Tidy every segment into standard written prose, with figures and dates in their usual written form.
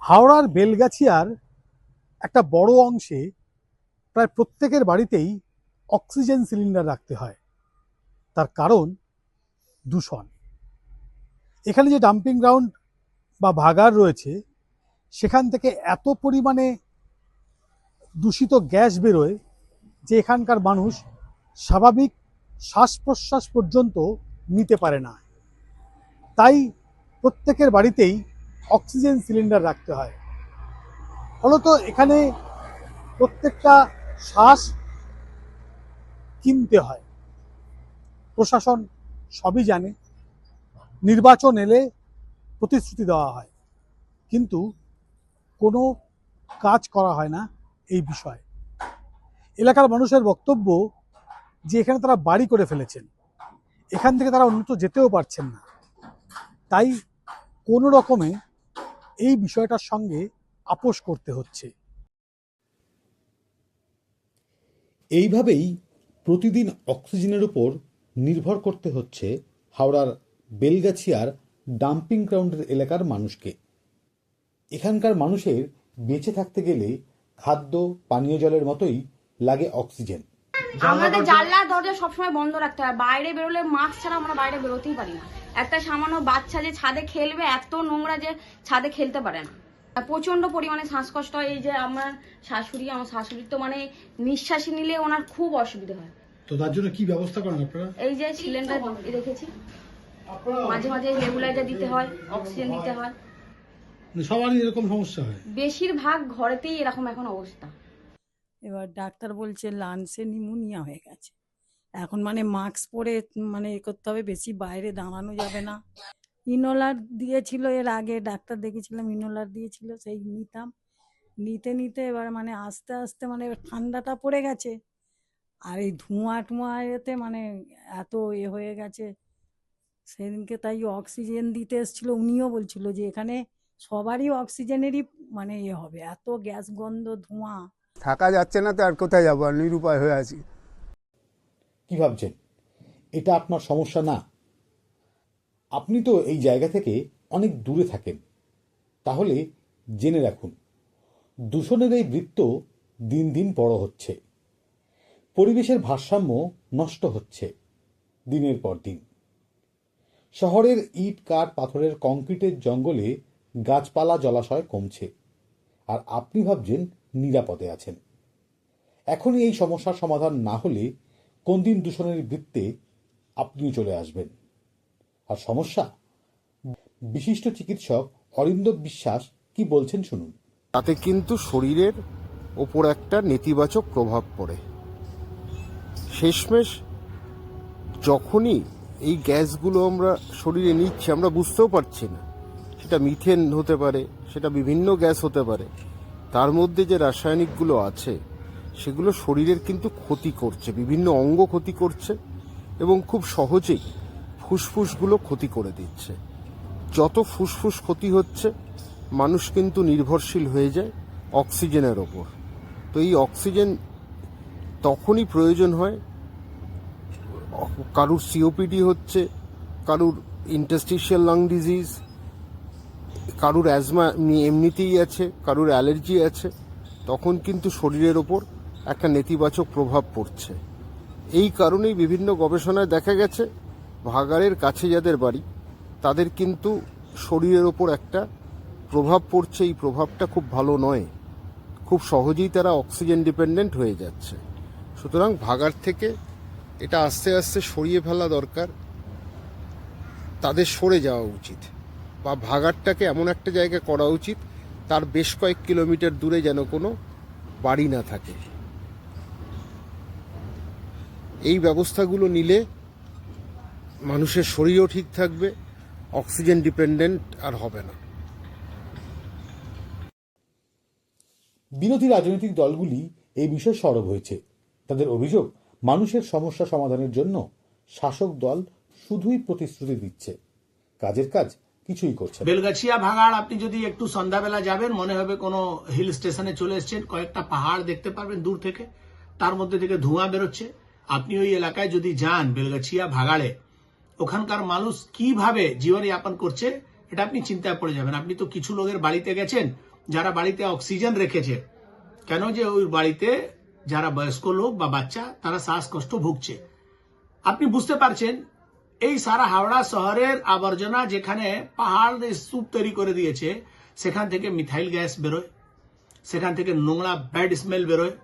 হাওড়ার বেলগাছিয়ার একটা বড় অংশে প্রায় প্রত্যেকের বাড়িতেই অক্সিজেন সিলিন্ডার রাখতে হয়। তার কারণ দূষণ। এখানে যে ডাম্পিং গ্রাউন্ড বা ভাগাড় রয়েছে সেখান থেকে এত পরিমাণে দূষিত গ্যাস বেরোয় যে এখানকার মানুষ স্বাভাবিক শ্বাস প্রশ্বাস পর্যন্ত নিতে পারে না। তাই প্রত্যেকের বাড়িতেই অক্সিজেন সিলিন্ডার রাখতে হয়। ফলত এখানে প্রত্যেকটা শ্বাস কিনতে হয়। প্রশাসন সবই জানে, নির্বাচন এলে প্রতিশ্রুতি দেওয়া হয়, কিন্তু কোনো কাজ করা হয় না এই বিষয়ে। এলাকার মানুষের বক্তব্য যে এখানে তারা বাড়ি করে ফেলেছেন, এখান থেকে তারা অন্যত্র যেতেও পারছেন না। তাই কোনো রকমে এই বিষয়টার সঙ্গে আপোষ করতে হচ্ছে। এইভাবেই প্রতিদিন অক্সিজেনের উপর নির্ভর করতে হচ্ছে হাওড়ার বেলগাছিয়ার ডাম্পিং গ্রাউন্ডের এলাকার মানুষকে। এখানকার মানুষের বেঁচে থাকতে গেলে খাদ্য পানীয় জলের মতোই লাগে অক্সিজেন। আমাদের জানলা দরজা সবসময় বন্ধ রাখতে হয়। বাইরে বেরোলে মাস্ক ছাড়া আমরা বাইরে বেরোতেই পারি না। একটা সামান্য বাচ্চা যে ছাদে খেলবে, এত নোংরা যে ছাদে খেলতে পারে না। প্রচন্ড পরিমাণে শ্বাসকষ্ট হয়। এই যে আমার শাশুড়ির তো মানে নিঃশ্বাসে নিলে ওনার খুব অসুবিধা হয়। তো তার জন্য কি ব্যবস্থা করেন আপনারা? এই যে সিলিন্ডার রেখেছি, মাঝে মাঝে নেবুলাইজার দিতে হয়, অক্সিজেন দিতে হয়। সবারই এরকম সমস্যা হয়? বেশিরভাগ ঘরেতেই এরকম এখন অবস্থা। এবার ডাক্তার বলছে লাংসে নিউমোনিয়া হয়ে গেছে। এখন মানে মাস্ক পরে মানে এ করতে হবে, বেশি বাইরে দাঁড়ানো যাবে না। ইনোলার দিয়েছিল এর আগে, ডাক্তার দেখেছিলাম, ইনোলার দিয়েছিল, সেই নিতাম। নিতে নিতে এবার মানে আস্তে আস্তে মানে ঠান্ডাটা পড়ে গেছে, আর এই ধোঁয়া এতে মানে এত হয়ে গেছে। সেদিনকে তাই অক্সিজেন দিতে এসেছিল, উনিও বলছিল যে এখানে সবারই অক্সিজেনেরই মানে হবে, এত গ্যাস গন্ধ ধোঁয়া। থাকা যাচ্ছে না তো আর কোথায় যাবো, আর নিরুপায় হয়ে আছি। কি ভাবছেন এটা আপনার সমস্যা না? আপনি তো এই জায়গা থেকে অনেক দূরে থাকেন। তাহলে জেনে রাখুন, দূষণের এই বৃত্ত দিন দিন বড় হচ্ছে। পরিবেশের ভারসাম্য নষ্ট হচ্ছে দিনের পর দিন। শহরের ইট কাঠ পাথরের কংক্রিটের জঙ্গলে গাছপালা জলাশয় কমছে, আর আপনি ভাবছেন নিরাপদে আছেন। এখনই এই সমস্যার সমাধান না হলে কোন দিন দূষণের বৃত্তে আপনিও চলে আসবেন। আর সমস্যা, বিশিষ্ট চিকিৎসক অরিন্দম বিশ্বাস কি বলছেন শুনুন। তাতে কিন্তু শরীরের ওপর একটা নেতিবাচক প্রভাব পড়ে। শেষমেশ যখনই এই গ্যাসগুলো আমরা শরীরে নিচ্ছি, আমরা বুঝতেও পারছি না। সেটা মিথেন হতে পারে, সেটা বিভিন্ন গ্যাস হতে পারে। তার মধ্যে যে রাসায়নিকগুলো আছে সেগুলো শরীরের কিন্তু ক্ষতি করছে, বিভিন্ন অঙ্গ ক্ষতি করছে, এবং খুব সহজেই ফুসফুসগুলো ক্ষতি করে দিচ্ছে। যত ফুসফুস ক্ষতি হচ্ছে, মানুষ কিন্তু নির্ভরশীল হয়ে যায় অক্সিজেনের ওপর। তো এই অক্সিজেন তখনই প্রয়োজন হয় কারুর সিওপিডি হচ্ছে, কারুর ইন্টারস্টিশিয়াল লাং ডিজিজ, কারুর অ্যাজমা এমনিতেই আছে, কারুর অ্যালার্জি আছে। তখন কিন্তু শরীরের ওপর একটা নেতিবাচক প্রভাব পড়ছে। এই কারণেই বিভিন্ন গবেষণায় দেখা গেছে ভাগাড়ের কাছে যাদের বাড়ি তাদের কিন্তু শরীরের ওপর একটা প্রভাব পড়ছে। এই প্রভাবটা খুব ভালো নয়, খুব সহজেই তারা অক্সিজেন ডিপেন্ডেন্ট হয়ে যাচ্ছে। সুতরাং ভাগাড় থেকে এটা আস্তে আস্তে সরিয়ে ফেলা দরকার, তাদের সরে যাওয়া উচিত, বা ভাগাড়টাকে এমন একটা জায়গা করা উচিত তার বেশ কয়েক কিলোমিটার দূরে যেন কোনো বাড়ি না থাকে। এই ব্যবস্থাগুলো নিলে মানুষের শরীরও ঠিক থাকবে, অক্সিজেন ডিপেন্ডেন্ট আর হবে না। বিরোধী রাজনৈতিক দলগুলি এই বিষয়ে সরব হয়েছে। তাদের অভিযোগ, মানুষের সমস্যা সমাধানের জন্য শাসক দল শুধুই প্রতিশ্রুতি দিচ্ছে, কাজের কাজ কিছুই করছে না। বেলগাছিয়া ভাগাড় আপনি যদি একটু সন্ধ্যাবেলা যাবেন, মনে হবে কোনো হিল স্টেশনে চলে এসেছেন। কয়েকটা পাহাড় দেখতে পারবেন দূর থেকে, তার মধ্যে থেকে ধোঁয়া বেরোচ্ছে। আপনি ওই এলাকায় যদি যান, বেলগাছিয়া ভাগাড়ে, ওখানকার মানুষ কিভাবে জীবনযাপন করছে এটা আপনি চিন্তায় পড়ে যাবেন। আপনি তো কিছু লোকের বাড়িতে গেছেন যারা বাড়িতে অক্সিজেন রেখেছে, কেন যে ওই বাড়িতে যারা বয়স্ক লোক বা বাচ্চা তারা শ্বাসকষ্ট ভুগছে। আপনি বুঝতে পারছেন এই সারা হাওড়া শহরের আবর্জনা যেখানে পাহাড় স্তূপ তৈরি করে দিয়েছে, সেখান থেকে মিথাইল গ্যাস বেরোয়, সেখান থেকে নোংরা ব্যাড স্মেল বেরোয়।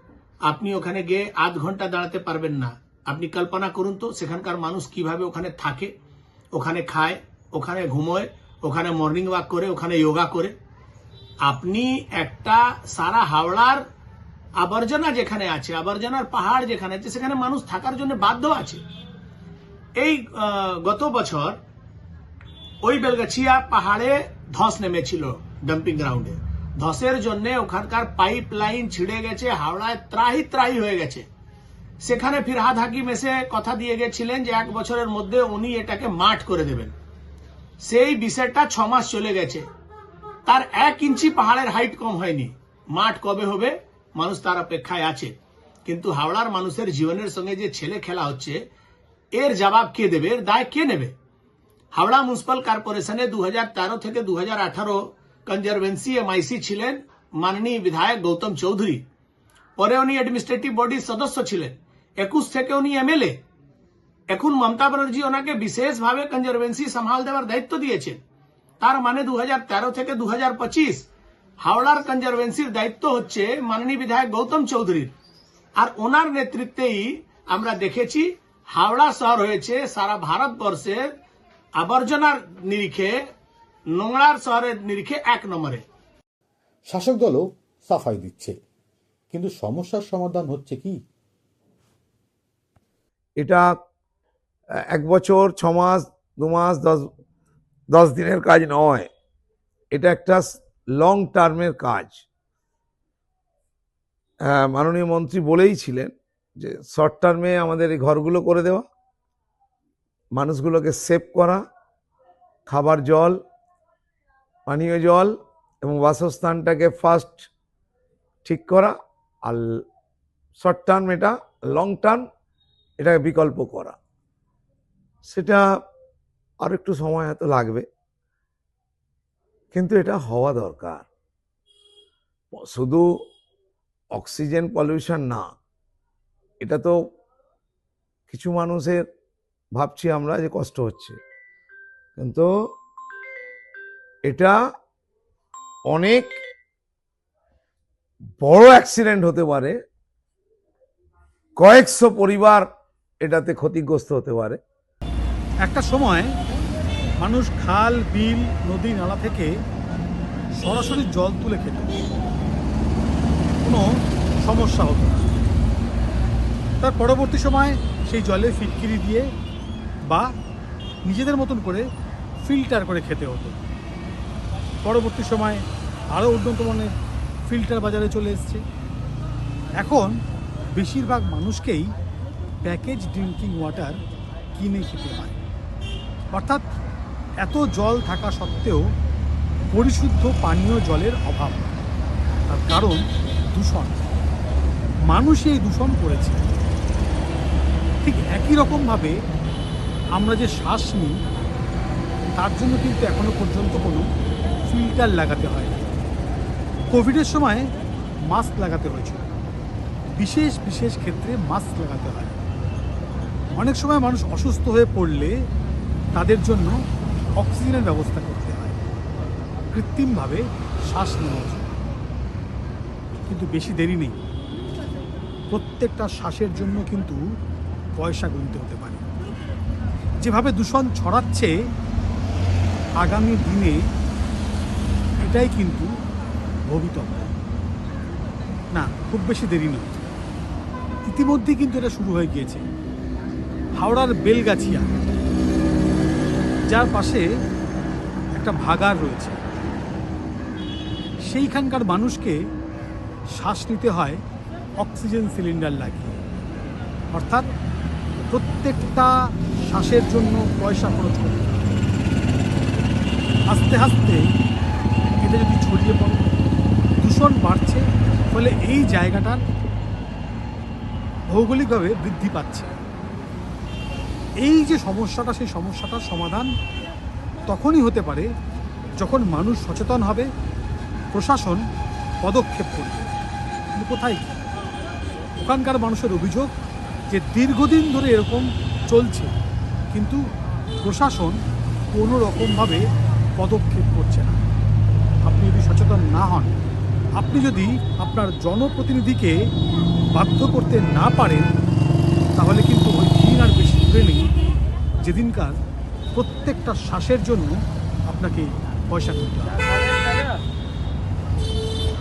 আপনি ওখানে গিয়ে আধ ঘন্টা দাঁড়াতে পারবেন না। আপনি কল্পনা করুন তো সেখানকার মানুষ কিভাবে ওখানে থাকে, ওখানে খায়, ওখানে ঘুমোয়, ওখানে মর্নিং ওয়াক করে, ওখানে যোগা করে। আপনি একটা সারা হাওড়ার আবর্জনা যেখানে আছে, আবর্জনার পাহাড় যেখানে আছে, সেখানে মানুষ থাকার জন্য বাধ্য আছে। এই গত বছর ওই বেলগাছিয়া পাহাড়ে ধস নেমেছিল ডাম্পিং গ্রাউন্ডে। ধসের জন্য ওখানকার পাইপ লাইন ছিঁড়ে গেছে, হাওড়ায় ত্রাহি ত্রাহি হয়ে গেছে। সেখানে ফিরহাদ হাকিম এসে কথা দিয়ে গেছিলেন যে 1 বছরের মধ্যে উনি এটাকে মাঠ করে দেবেন। সেই বিষয়টা 6 মাস চলে গেছে, তার 1 ইঞ্চি পাহাড়ের হাইট কম হয়নি। মাঠ কবে হবে মানুষ তার অপেক্ষায় আছে। কিন্তু হাওড়ার মানুষের জীবনের সঙ্গে যে ছেলে খেলা হচ্ছে, এর জবাব কে দেবে, এর দায় কে নেবে? হাওড়া মিউনিসিপাল কর্পোরেশনে 2013 থেকে 2018 কনজারভেন্সি এমআইসি ছিলেন মাননীয় বিধায়ক গৌতম চৌধুরী। পরে উনি অ্যাডমিনিস্ট্রেটিভ বডির সদস্য ছিলেন। 21 থেকে উনি এমএলএ। এখন মমতা ব্যানার্জি ওনাকে বিশেষভাবে কনজারভেন্সি সামাল দেওয়ার দায়িত্ব দিয়েছেন। তার মানে 2013 থেকে 2025 হাওড়ার কনজারভেন্সির দায়িত্ব হচ্ছে মাননীয় বিধায়ক গৌতম চৌধুরীর। আর ওনার নেতৃত্বেই আমরা দেখেছি হাওড়া শহর হয়েছে সারা ভারতবর্ষের আবর্জনার নিরিখে, নোংরার শহরের নিরিখে 1 নম্বরে। শাসক দলও সাফাই দিচ্ছে, কিন্তু সমস্যার সমাধান হচ্ছে কি? এটা 1 বছর, 6 মাস, 2 মাস, 10 দিনের কাজ নয়। এটা একটা লং টার্মের কাজ। মাননীয় মন্ত্রী বলেই ছিলেন যে শর্ট টার্মে আমাদের এই ঘরগুলো করে দেওয়া, মানুষগুলোকে সেভ করা, খাবার জল, পানীয় জল এবং বাসস্থানটাকে ফার্স্ট ঠিক করা, আর শর্ট টার্ম এটা, লং টার্ম এটাকে বিকল্প করা। সেটা আর একটু সময় হয়তো লাগবে, কিন্তু এটা হওয়া দরকার। শুধু অক্সিজেন পলিউশন না, এটা তো কিছু মানুষের ভাবছি আমরা যে কষ্ট হচ্ছে, কিন্তু এটা অনেক বড় অ্যাক্সিডেন্ট হতে পারে। কয়েকশো পরিবার এটাতে ক্ষতিগ্রস্ত হতে পারে। একটা সময় মানুষ খাল, বিল, নদী, নালা থেকে সরাসরি জল তুলে খেত, কোনো সমস্যা হতো না। তার পরবর্তী সময় সেই জলে ফিটকিরি দিয়ে বা নিজেদের মতন করে ফিল্টার করে খেতে হতো। পরবর্তী সময় আরও উন্নত মানের ফিল্টার বাজারে চলে এসছে। এখন বেশিরভাগ মানুষকেই প্যাকেজ ড্রিঙ্কিং ওয়াটার কিনে খেতে হয়। অর্থাৎ এত জল থাকা সত্ত্বেও পরিশুদ্ধ পানীয় জলের অভাব। তার কারণ দূষণ। মানুষ এই দূষণ করেছে। ঠিক একই রকমভাবে আমরা যে শ্বাস নিই, তার জন্য কিন্তু এখনো পর্যন্ত কোনো ফিল্টার লাগাতে হয় না। কোভিডের সময় মাস্ক লাগাতে হয়েছিল, বিশেষ বিশেষ ক্ষেত্রে মাস্ক লাগাতে হয়। অনেক সময় মানুষ অসুস্থ হয়ে পড়লে তাদের জন্য অক্সিজেনের ব্যবস্থা করতে হয়, কৃত্রিমভাবে শ্বাস নেওয়ার জন্য। কিন্তু বেশি দেরি নেই, প্রত্যেকটা শ্বাসের জন্য কিন্তু পয়সা গুনতে হতে পারে। যেভাবে দূষণ ছড়াচ্ছে, আগামী দিনে এটাই কিন্তু ভবিতব্য না, খুব বেশি দেরি নয়। ইতিমধ্যেই কিন্তু এটা শুরু হয়ে গিয়েছে। হাওড়ার বেলগাছিয়া, যার পাশে একটা ভাগাড় রয়েছে, সেইখানকার মানুষকে শ্বাস নিতে হয় অক্সিজেন সিলিন্ডার লাগিয়ে। অর্থাৎ প্রত্যেকটা শ্বাসের জন্য পয়সা খরচ করতে হয়। আস্তে আস্তে এটা যদি ছড়িয়ে পড়ে, দূষণ বাড়ছে, ফলে এই জায়গাটার ভৌগোলিকভাবে বৃদ্ধি পাচ্ছে। এই যে সমস্যাটা, সেই সমস্যাটার সমাধান তখনই হতে পারে যখন মানুষ সচেতন হবে, প্রশাসন পদক্ষেপ করবে। কিন্তু কোথায় কি? ওখানকার মানুষের অভিযোগ যে দীর্ঘদিন ধরে এরকম চলছে, কিন্তু প্রশাসন কোনো রকমভাবে পদক্ষেপ করছে না। আপনি যদি সচেতন না হন, আপনি যদি আপনার জনপ্রতিনিধিকে বাধ্য করতে না পারেন, তাহলে কিন্তু ওই দিন আর বেশি দূরে নেই যেদিনকার প্রত্যেকটা শ্বাসের জন্য আপনাকে পয়সা করতে হবে।